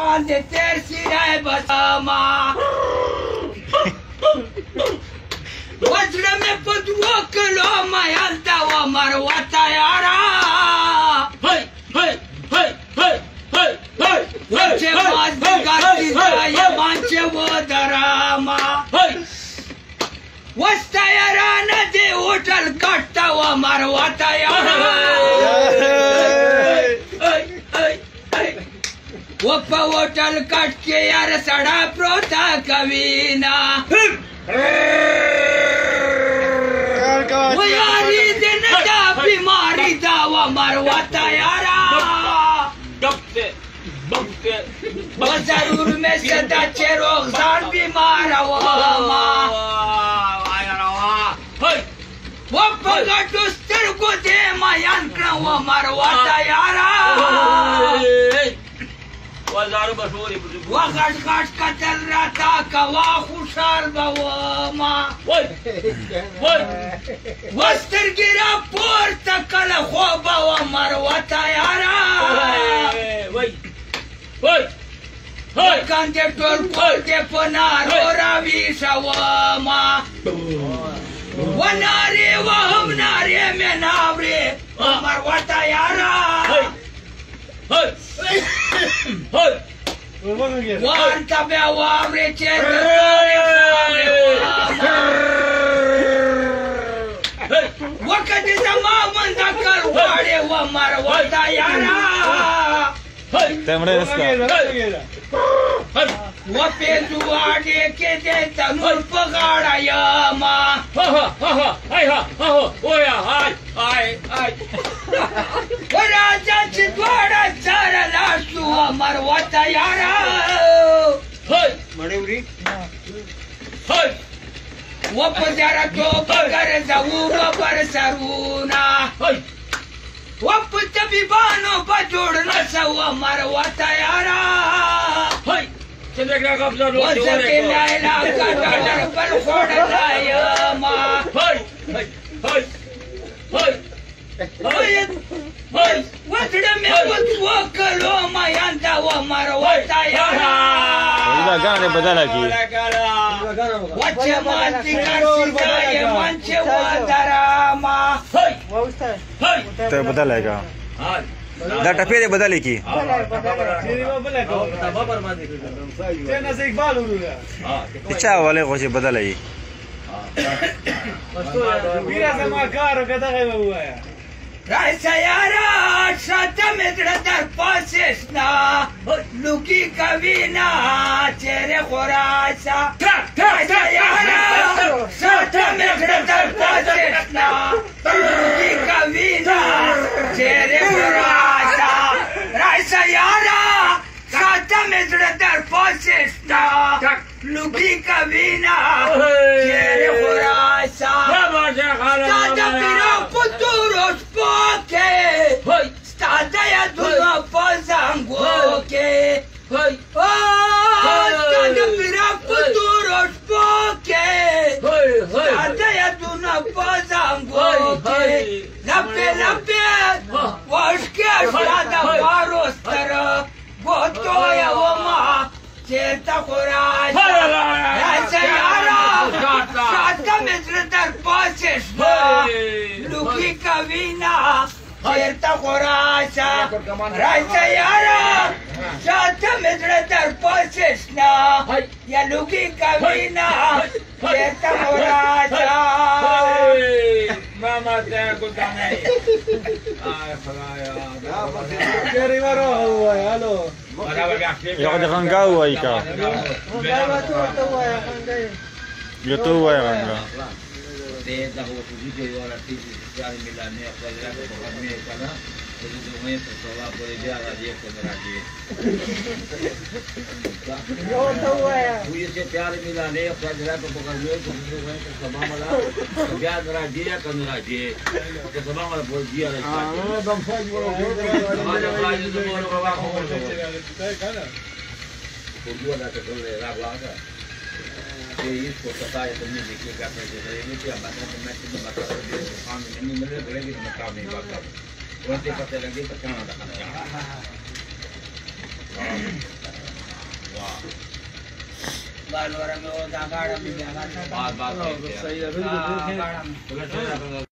باندې تیر سیرای بسما وزړه مې په دوه کلو میان ته ومر وته یارا چې مازدیګر یمان چې ودرما وسته یارانه دې هوټل کټ ته ومر وته یارا و په هوټل کټ کې یار سړی پروته کوینه و یاري دې نه دا بیماري دا ومر وته یارا و ضرور مې صدا چې روغځان بیمار وما و په ګټو سترګو دې میان کړه ومر وته یارا و غټ غټ کتل راته کوا خوشحال به وما و سترګې راپورته کله خوبه ومر وته یارا کاندې ټول کور دې په نارو راویښه وما و نارې وهم نارې مې ناورې ومر وته یارا وانته بیا واورې چې وکه دې زما منځکل غواړې ومر وته یارا و پیزواډې کې دې تنور په غاړه یما راځه چې دواړه سره لاړ شو ومر وته یارا و په زیارتو به ګرځوو ببر سرونه و په طبیبانو به جوړ نه سو ومر وته یارا وزکې لیلا کټر بل خوړلی یما وزړه مې په دوه کلو میان ته ومر وته یارا وچه مازدیګر سیده یمن چې ودرما ته بدلېږه دا ټپې دې بدلې کی چا والے غوښه بدلې راځه یارا شاته مې زړه در پاسې شنه لوګي کوي نه چېرې خو راشه راځه یارا شاته مې زړه در پاسې شنه لوګي کوي نه چېرې خو راشه راځه یارا شاته مې زړه در پاسې شنه لوګي کوي نه چېرې خو راشه ستا د پیرو په تورو شپو کې ستا د یادونو په زنګو کې ستا د پیرو په تورو شپو کې ستا د یادونو په زنګو کې لپې لپې وشکې شته د خوارو ستره ګوتو یې ومه چېرته خو راشه راشه یاره شاته مې زړه در پاسې شوه لوګي کوي نه چېرته خو راشه راشه یاره شاته مې زړه در پاسې شنه یا لوګي کوي نه چېرته خو راشه ماما ته ګوتانه یو د غنګا وای کا yo te voy a ganar de la justicia y ahora sí ya en Milanea cuadrado por la mesa ¿no? Pues ese momento se va por el día a las 10 cuando era 10 yo te voy a fui ese día en Milanea cuadrado por la mesa con ese momento se va a la ya no era 10 cuando era 10 que se va a la por el día del इसको पता है तुमने देखिए क्या करते हैं ये क्या बात है मैं तुम्हें बता रहा हूँ काम नहीं मिले बोलेंगे मैं काम नहीं करता वैसे पता लगे तो क्या ना बालवारा में वो जागाड़ा में बात बात सही है बिल्कुल।